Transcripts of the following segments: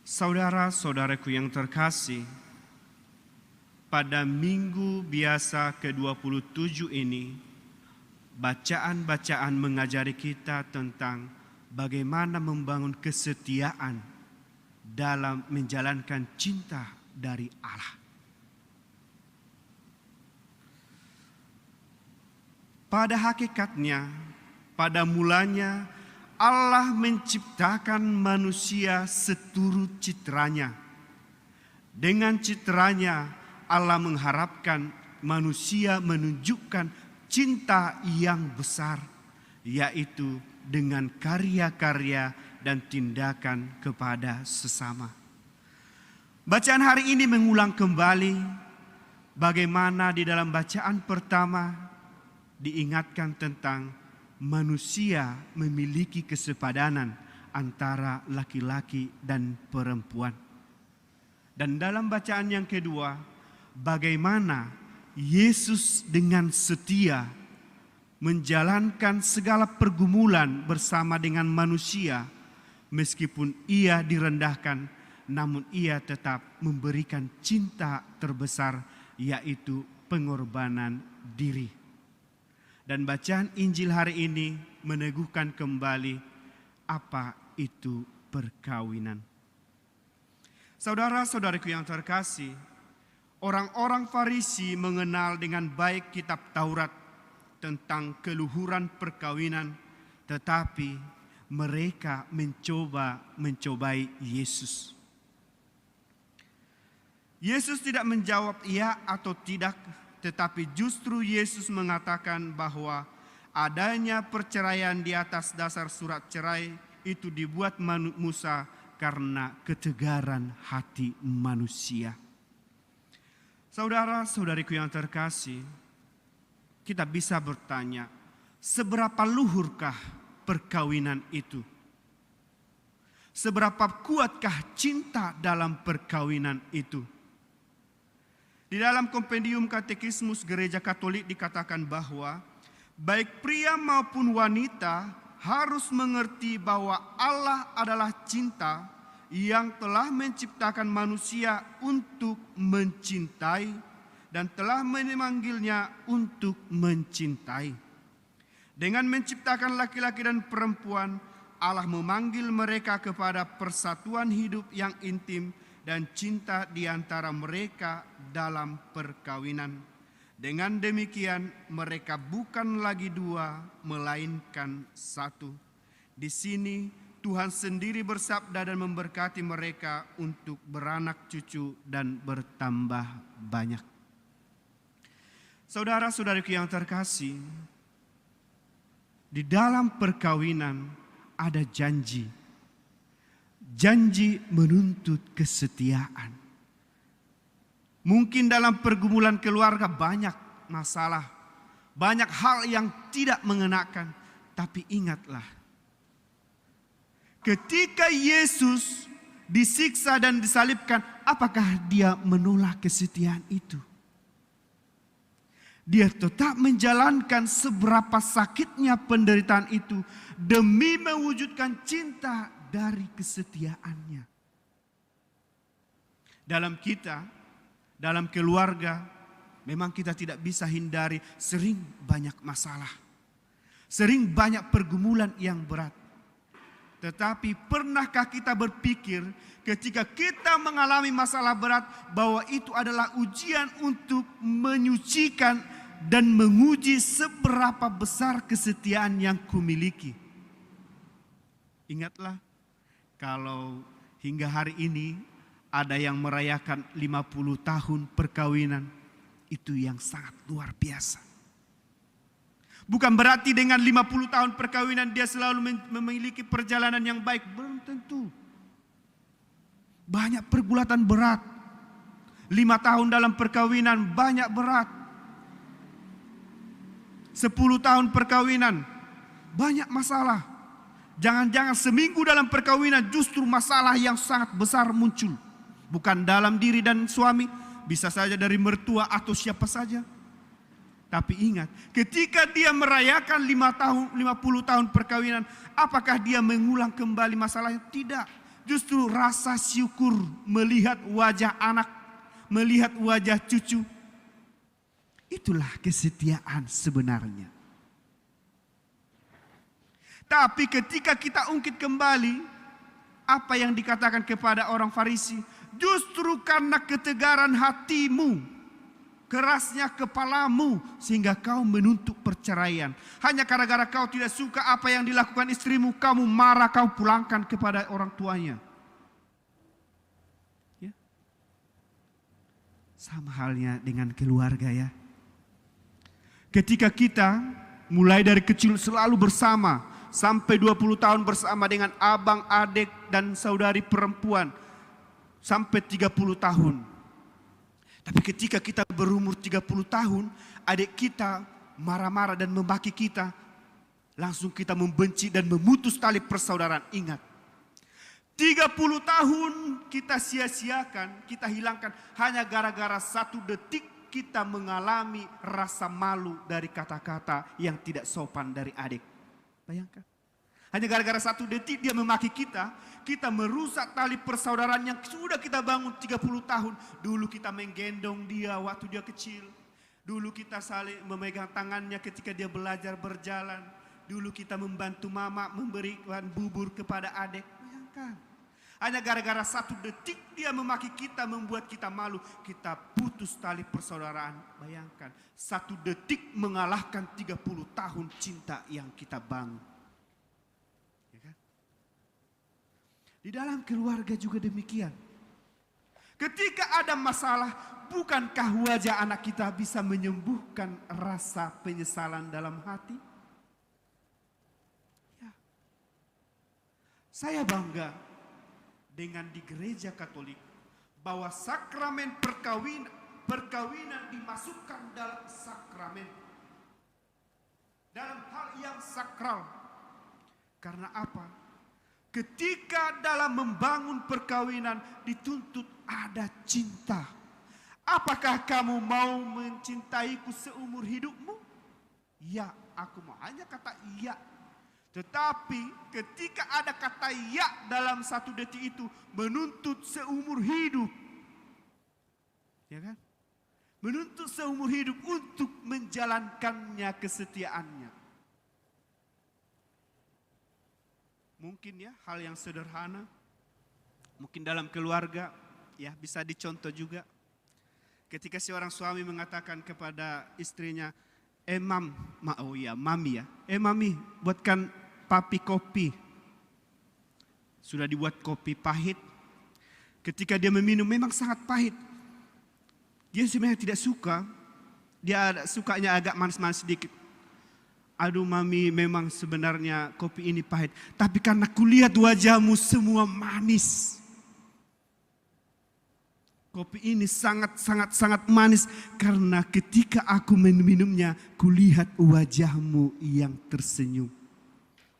Saudara-saudaraku yang terkasih, pada minggu biasa ke-27 ini, bacaan-bacaan mengajari kita tentang bagaimana membangun kesetiaan dalam menjalankan cinta dari Allah. Pada hakikatnya, pada mulanya Allah menciptakan manusia seturut citranya. Dengan citranya Allah mengharapkan manusia menunjukkan cinta yang besar, yaitu dengan karya-karya dan tindakan kepada sesama. Bacaan hari ini mengulang kembali bagaimana di dalam bacaan pertama diingatkan tentang manusia memiliki kesepadanan antara laki-laki dan perempuan. Dan dalam bacaan yang kedua, bagaimana Yesus dengan setia menjalankan segala pergumulan bersama dengan manusia, meskipun ia direndahkan, namun ia tetap memberikan cinta terbesar, yaitu pengorbanan diri. Dan bacaan Injil hari ini meneguhkan kembali apa itu perkawinan. Saudara-saudariku yang terkasih, orang-orang Farisi mengenal dengan baik kitab Taurat tentang keluhuran perkawinan, tetapi mereka mencobai Yesus. Yesus tidak menjawab iya atau tidak, tetapi justru Yesus mengatakan bahwa adanya perceraian di atas dasar surat cerai itu dibuat Musa karena ketegaran hati manusia. Saudara-saudariku yang terkasih, kita bisa bertanya, seberapa luhurkah perkawinan itu? Seberapa kuatkah cinta dalam perkawinan itu? Di dalam kompendium katekismus Gereja Katolik dikatakan bahwa baik pria maupun wanita harus mengerti bahwa Allah adalah cinta yang telah menciptakan manusia untuk mencintai dan telah memanggilnya untuk mencintai. Dengan menciptakan laki-laki dan perempuan, Allah memanggil mereka kepada persatuan hidup yang intim dan cinta di antara mereka dalam perkawinan. Dengan demikian mereka bukan lagi dua, melainkan satu. Di sini Tuhan sendiri bersabda dan memberkati mereka untuk beranak cucu dan bertambah banyak. Saudara-saudariku yang terkasih, di dalam perkawinan ada janji. Janji menuntut kesetiaan. Mungkin dalam pergumulan keluarga banyak masalah, banyak hal yang tidak mengenakan, tapi ingatlah, ketika Yesus disiksa dan disalibkan, apakah dia menolak kesetiaan itu? Dia tetap menjalankan seberapa sakitnya penderitaan itu demi mewujudkan cinta dari kesetiaannya. Dalam kita, dalam keluarga, memang kita tidak bisa hindari sering banyak masalah. Sering banyak pergumulan yang berat. Tetapi pernahkah kita berpikir ketika kita mengalami masalah berat bahwa itu adalah ujian untuk menyucikan dan menguji seberapa besar kesetiaan yang kumiliki? Ingatlah, kalau hingga hari ini ada yang merayakan 50 tahun perkawinan, itu yang sangat luar biasa. Bukan berarti dengan 50 tahun perkawinan dia selalu memiliki perjalanan yang baik, belum tentu. Banyak pergulatan berat. 5 tahun dalam perkawinan banyak berat. 10 tahun perkawinan banyak masalah. Jangan-jangan seminggu dalam perkawinan justru masalah yang sangat besar muncul. Bukan dalam diri dan suami, bisa saja dari mertua atau siapa saja. Tapi ingat, ketika dia merayakan 50 tahun perkawinan, apakah dia mengulang kembali masalahnya? Tidak. Justru rasa syukur melihat wajah anak, melihat wajah cucu. Itulah kesetiaan sebenarnya. Tapi ketika kita ungkit kembali apa yang dikatakan kepada orang Farisi, justru karena ketegaran hatimu, kerasnya kepalamu, sehingga kau menuntut perceraian. Hanya gara-gara kau tidak suka apa yang dilakukan istrimu, kamu marah, kau pulangkan kepada orang tuanya. Ya. Sama halnya dengan keluarga ya. Ketika kita mulai dari kecil selalu bersama, sampai 20 tahun bersama dengan abang, adik, dan saudari perempuan, sampai 30 tahun. Tapi ketika kita berumur 30 tahun, adik kita marah-marah dan memaki kita, langsung kita membenci dan memutus tali persaudaraan. Ingat, 30 tahun kita sia-siakan, kita hilangkan hanya gara-gara 1 detik kita mengalami rasa malu dari kata-kata yang tidak sopan dari adik. Bayangkan. Hanya gara-gara 1 detik dia memaki kita, kita merusak tali persaudaraan yang sudah kita bangun 30 tahun. Dulu kita menggendong dia waktu dia kecil. Dulu kita saling memegang tangannya ketika dia belajar berjalan. Dulu kita membantu mama memberikan bubur kepada adik. Bayangkan. Hanya gara-gara 1 detik dia memaki kita, membuat kita malu. Kita putus tali persaudaraan. Bayangkan, 1 detik mengalahkan 30 tahun cinta yang kita bangun. Ya kan? Di dalam keluarga juga demikian. Ketika ada masalah, bukankah wajah anak kita bisa menyembuhkan rasa penyesalan dalam hati? Ya. Saya bangga dengan di gereja Katolik bahwa sakramen perkawinan dimasukkan dalam sakramen, dalam hal yang sakral. Karena apa? Ketika dalam membangun perkawinan dituntut ada cinta. Apakah kamu mau mencintaiku seumur hidupmu? Ya, aku mau. Hanya kata iya. Tetapi ketika ada kata ya dalam 1 detik itu menuntut seumur hidup. Ya kan? Menuntut seumur hidup untuk menjalankannya kesetiaannya. Mungkin ya hal yang sederhana. Mungkin dalam keluarga ya bisa dicontoh juga. Ketika seorang suami mengatakan kepada istrinya, mami ya. Mami, buatkan papi kopi. Sudah dibuat kopi pahit. Ketika dia meminum memang sangat pahit. Dia sebenarnya tidak suka. Dia sukanya agak manis-manis sedikit. Aduh mami, memang sebenarnya kopi ini pahit. Tapi karena kulihat wajahmu semua manis. Kopi ini sangat manis. Karena ketika aku meminumnya, kulihat wajahmu yang tersenyum.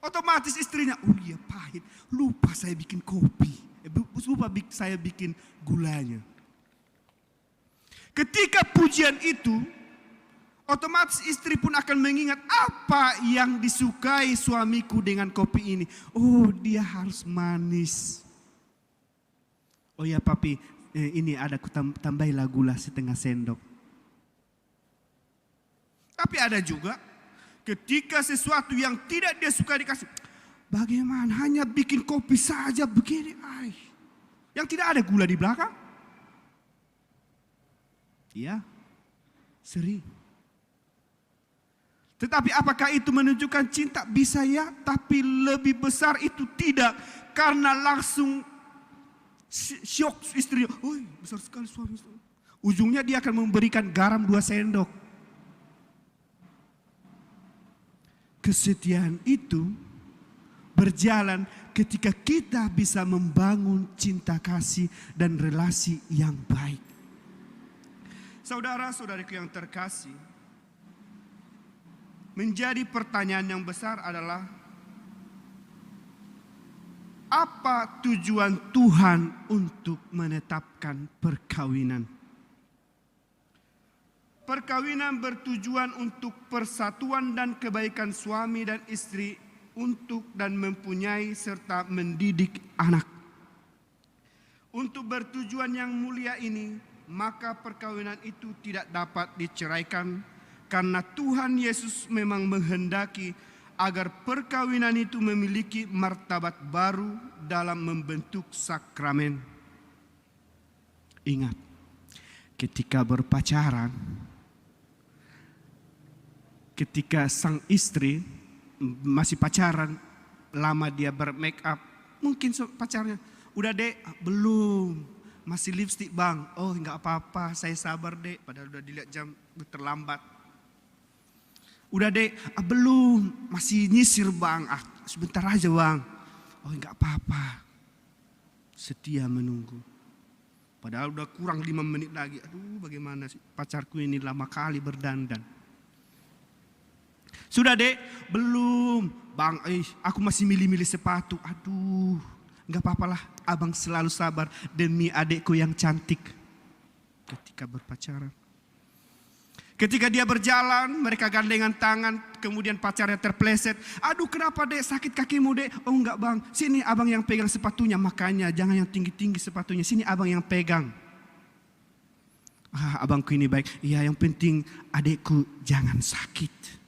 Otomatis istrinya, oh iya pahit, lupa saya bikin kopi, lupa saya bikin gulanya. Ketika pujian itu, otomatis istri pun akan mengingat apa yang disukai suamiku dengan kopi ini. Oh dia harus manis. Oh ya papi, ini ada aku tambahilah gula setengah sendok. Tapi ada juga ketika sesuatu yang tidak dia suka dikasih. Bagaimana hanya bikin kopi saja begini. Yang tidak ada gula di belakang. Iya, sering. Tetapi apakah itu menunjukkan cinta? Bisa ya, tapi lebih besar itu tidak. Karena langsung syok istrinya. Besar sekali suami. Ujungnya dia akan memberikan garam 2 sendok. Kesetiaan itu berjalan ketika kita bisa membangun cinta kasih dan relasi yang baik. Saudara-saudariku yang terkasih, menjadi pertanyaan yang besar adalah apa tujuan Tuhan untuk menetapkan perkawinan? Perkawinan bertujuan untuk persatuan dan kebaikan suami dan istri untuk dan mempunyai serta mendidik anak. untuk bertujuan yang mulia ini, maka perkawinan itu tidak dapat diceraikan, karena Tuhan Yesus memang menghendaki agar perkawinan itu memiliki martabat baru dalam membentuk sakramen. Ingat, ketika berpacaran, ketika sang istri masih pacaran, lama dia bermake up, mungkin pacarnya, udah dek, belum, masih lipstick bang, oh nggak apa-apa, saya sabar dek, padahal udah dilihat jam terlambat. Udah dek, belum, masih nyisir bang, sebentar aja bang, oh nggak apa-apa, setia menunggu. Padahal udah kurang 5 menit lagi, aduh bagaimana sih pacarku ini lama kali berdandan. Sudah dek, belum bang, aku masih milih-milih sepatu, aduh. Enggak apa-apalah, abang selalu sabar demi adekku yang cantik. Ketika berpacaran, ketika dia berjalan, mereka gandengan tangan, kemudian pacarnya terpleset. Aduh kenapa dek, sakit kakimu dek? Oh enggak bang, sini abang yang pegang sepatunya. Makanya jangan yang tinggi-tinggi sepatunya, sini abang yang pegang. Abangku ini baik, iya yang penting adekku jangan sakit.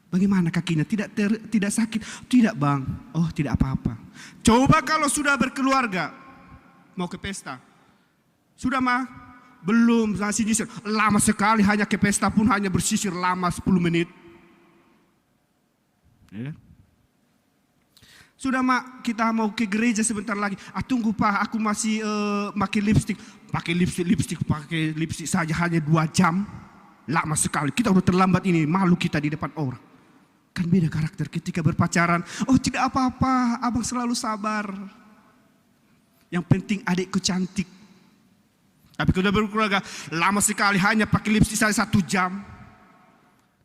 Bagaimana kakinya? Tidak sakit? Tidak bang. Oh tidak apa-apa. Coba kalau sudah berkeluarga, mau ke pesta. Sudah mah? Belum, masih nyisir. Lama sekali, hanya ke pesta pun hanya bersisir lama 10 menit. Ya. Sudah mak, kita mau ke gereja sebentar lagi. Tunggu pak, aku masih pakai lipstick. Pakai lipstick saja hanya 2 jam. Lama sekali, kita udah terlambat ini, malu kita di depan orang. Kan beda karakter ketika berpacaran. Oh tidak apa-apa, abang selalu sabar. Yang penting adikku cantik. Tapi kalau berkeluarga, lama sekali hanya pakai lipstick saja 1 jam.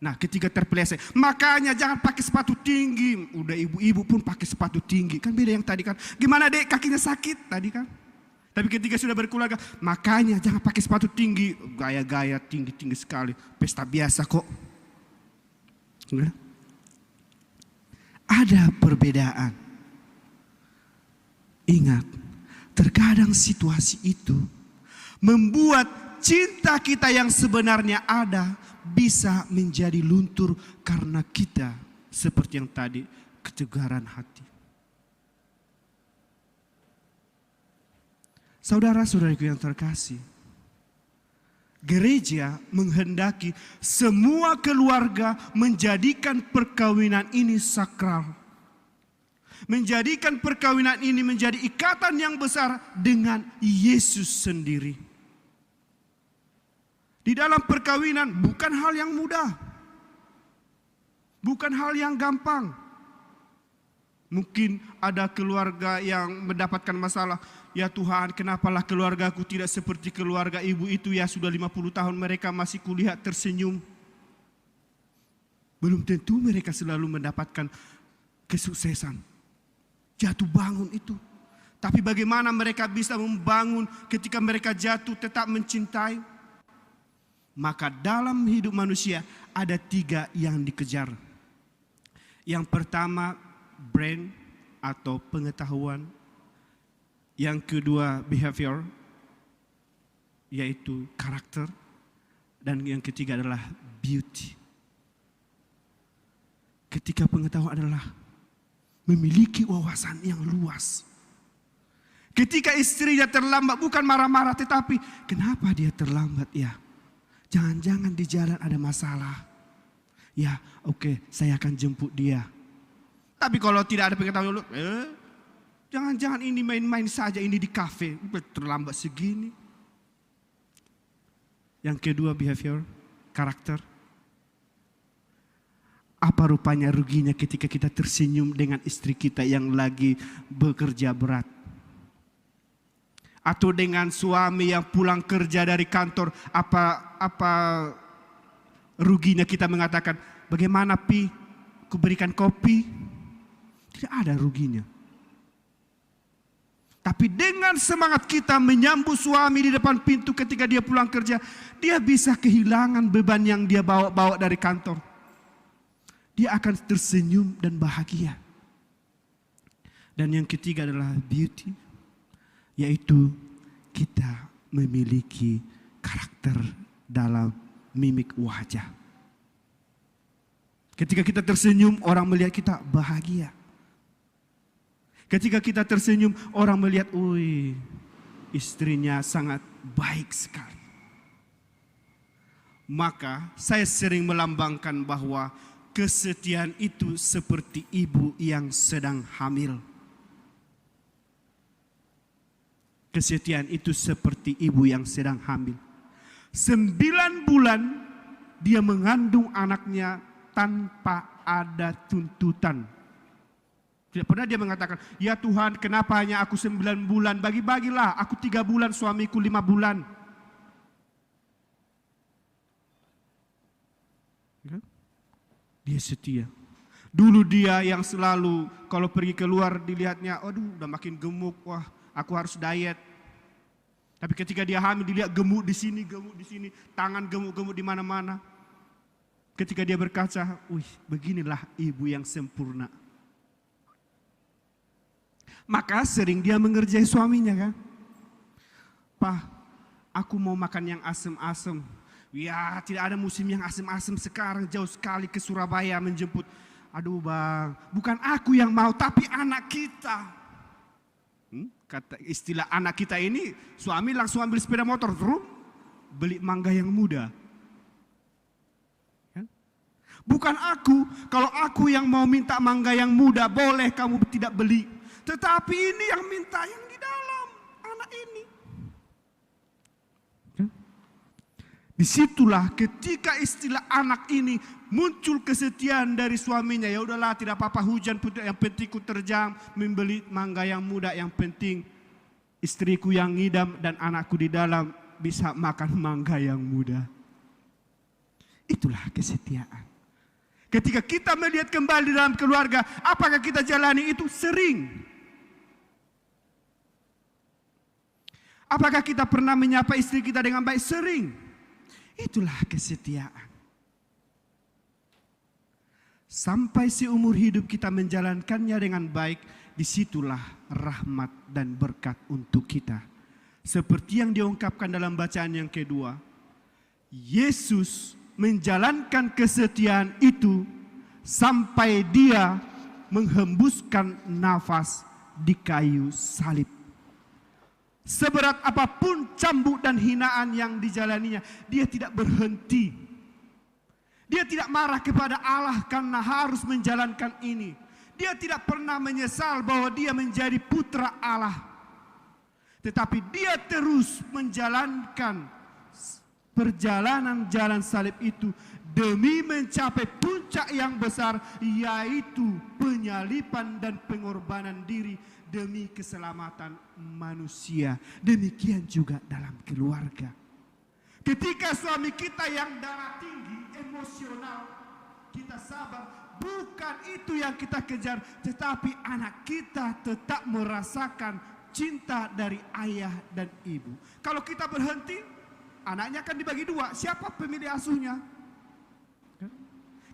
Nah ketika terpeleset, makanya jangan pakai sepatu tinggi. Udah ibu-ibu pun pakai sepatu tinggi. Kan beda yang tadi kan. Gimana dek, kakinya sakit tadi kan. Tapi ketika sudah berkeluarga, makanya jangan pakai sepatu tinggi. Gaya-gaya tinggi-tinggi sekali. Pesta biasa kok. Enggak? Ada perbedaan. Ingat, terkadang situasi itu membuat cinta kita yang sebenarnya ada bisa menjadi luntur karena kita seperti yang tadi, ketegaran hati. Saudara-saudariku yang terkasih, gereja menghendaki semua keluarga menjadikan perkawinan ini sakral. Menjadikan perkawinan ini menjadi ikatan yang besar dengan Yesus sendiri. Di dalam perkawinan bukan hal yang mudah. Bukan hal yang gampang. Mungkin ada keluarga yang mendapatkan masalah. Ya Tuhan, kenapalah keluargaku tidak seperti keluarga ibu itu ya, sudah 50 tahun mereka masih kulihat tersenyum. Belum tentu mereka selalu mendapatkan kesuksesan. Jatuh bangun itu. Tapi bagaimana mereka bisa membangun ketika mereka jatuh tetap mencintai? Maka dalam hidup manusia ada 3 yang dikejar. Yang pertama, brain atau pengetahuan. Yang kedua, behavior, yaitu karakter. Dan yang ketiga adalah beauty. Ketika pengetahuan adalah memiliki wawasan yang luas. Ketika istrinya terlambat, bukan marah-marah, tetapi kenapa dia terlambat ya? Jangan-jangan di jalan ada masalah. Ya, oke, saya akan jemput dia. Tapi kalau tidak ada pengetahuan, jangan-jangan ini main-main saja, ini di kafe, terlambat segini. Yang kedua, behavior, karakter. Apa rupanya ruginya ketika kita tersenyum dengan istri kita yang lagi bekerja berat? Atau dengan suami yang pulang kerja dari kantor, apa ruginya kita mengatakan, bagaimana Pi, ku berikan kopi? Tidak ada ruginya. Tapi dengan semangat kita menyambut suami di depan pintu ketika dia pulang kerja, dia bisa kehilangan beban yang dia bawa dari kantor. Dia akan tersenyum dan bahagia. Dan yang ketiga adalah beauty, yaitu kita memiliki karakter dalam mimik wajah. Ketika kita tersenyum, orang melihat kita bahagia. Ketika kita tersenyum, orang melihat, "Wih, istrinya sangat baik sekali." Maka saya sering melambangkan bahwa kesetiaan itu seperti ibu yang sedang hamil. Kesetiaan itu seperti ibu yang sedang hamil. 9 bulan dia mengandung anaknya tanpa ada tuntutan. Tidak pernah dia mengatakan, "Ya Tuhan, kenapa hanya aku 9 bulan? Bagi-bagilah, aku 3 bulan, suamiku 5 bulan." Dia setia. Dulu dia yang selalu kalau pergi keluar dilihatnya, "Aduh, udah makin gemuk, wah aku harus diet." Tapi ketika dia hamil dilihat gemuk di sini, tangan gemuk-gemuk di mana-mana. Ketika dia berkaca, "Wih, beginilah ibu yang sempurna." Maka sering dia mengerjai suaminya kan. "Pak, aku mau makan yang asem-asem." "Ya, tidak ada musim yang asem-asem sekarang, jauh sekali ke Surabaya menjemput." "Aduh bang, bukan aku yang mau, tapi anak kita." Kata istilah anak kita ini, suami langsung ambil sepeda motor, beli mangga yang muda. Bukan aku, kalau aku yang mau minta mangga yang muda, boleh kamu tidak beli. Tetapi ini yang minta yang di dalam, anak ini. Disitulah ketika istilah anak ini muncul kesetiaan dari suaminya. "Ya udahlah, tidak apa-apa hujan, yang penting ku terjang membeli mangga yang muda, yang penting istriku yang ngidam dan anakku di dalam bisa makan mangga yang muda." Itulah kesetiaan. Ketika kita melihat kembali dalam keluarga, apakah kita jalani itu? Sering. Apakah kita pernah menyapa istri kita dengan baik? Sering. Itulah kesetiaan. Sampai seumur hidup kita menjalankannya dengan baik, disitulah rahmat dan berkat untuk kita. Seperti yang diungkapkan dalam bacaan yang kedua, Yesus menjalankan kesetiaan itu sampai dia menghembuskan nafas di kayu salib. Seberat apapun cambuk dan hinaan yang dijalaninya, dia tidak berhenti. Dia tidak marah kepada Allah karena harus menjalankan ini. Dia tidak pernah menyesal bahwa dia menjadi putra Allah. Tetapi dia terus menjalankan perjalanan jalan salib itu demi mencapai puncak yang besar, yaitu penyaliban dan pengorbanan diri demi keselamatan manusia. Demikian juga dalam keluarga. Ketika suami kita yang darah tinggi, emosional, kita sabar, bukan itu yang kita kejar, tetapi anak kita tetap merasakan cinta dari ayah dan ibu. Kalau kita berhenti, anaknya akan dibagi 2. Siapa pemilik asuhnya?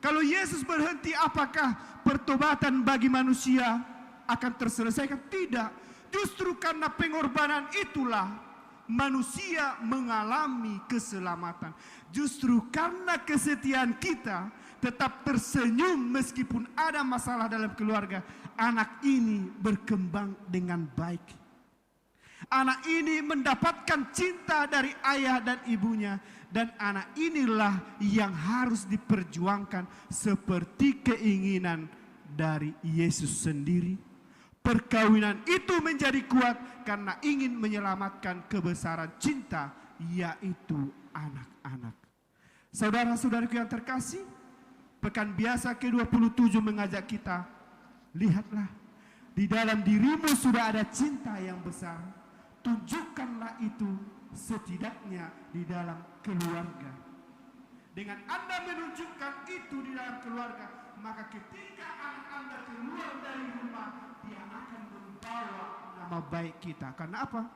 Kalau Yesus berhenti, apakah pertobatan bagi manusia akan terselesaikan? Tidak. Justru karena pengorbanan itulah manusia mengalami keselamatan. Justru karena kesetiaan kita tetap tersenyum meskipun ada masalah dalam keluarga, anak ini berkembang dengan baik. Anak ini mendapatkan cinta dari ayah dan ibunya, dan anak inilah yang harus diperjuangkan seperti keinginan dari Yesus sendiri. Perkawinan itu menjadi kuat karena ingin menyelamatkan kebesaran cinta, yaitu anak-anak. Saudara-saudaraku yang terkasih, pekan biasa ke-27 mengajak kita, lihatlah, di dalam dirimu sudah ada cinta yang besar. Tunjukkanlah itu setidaknya di dalam keluarga. Dengan Anda menunjukkan itu di dalam keluarga, maka ketika anak Anda keluar dari rumah, dia akan membawa nama baik kita. Karena apa?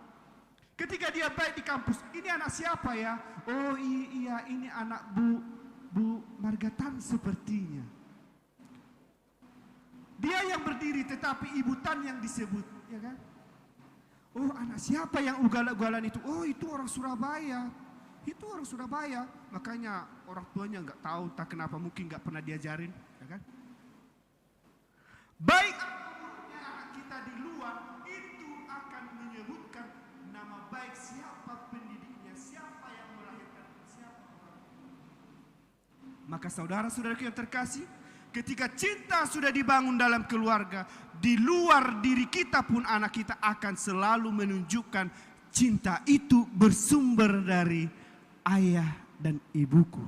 Ketika dia baik di kampus, ini anak siapa ya? Oh iya, ini anak Bu Margatan sepertinya. Dia yang berdiri tetapi Ibu Tan yang disebut, ya kan? Oh, anak siapa yang ugal-ugalan itu? Oh, itu orang Surabaya. Itu orang Surabaya. Makanya orang tuanya nggak tahu, tak kenapa, mungkin nggak pernah diajarin, ya kan? Baik anak kita di luar itu akan menyebutkan nama baik siapa pendidiknya, siapa yang melahirkan, siapa orang. Maka saudara-saudaraku yang terkasih, ketika cinta sudah dibangun dalam keluarga, di luar diri kita pun anak kita akan selalu menunjukkan cinta itu bersumber dari ayah dan ibuku.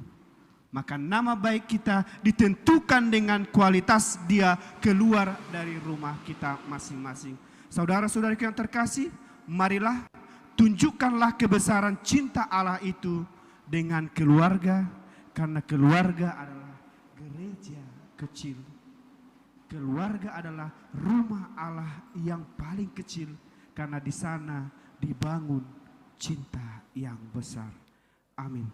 Maka nama baik kita ditentukan dengan kualitas dia keluar dari rumah kita masing-masing. Saudara-saudara yang terkasih, marilah tunjukkanlah kebesaran cinta Allah itu dengan keluarga, karena keluarga adalah gereja kecil. Keluarga adalah rumah Allah yang paling kecil, karena di sana dibangun cinta yang besar. Amin.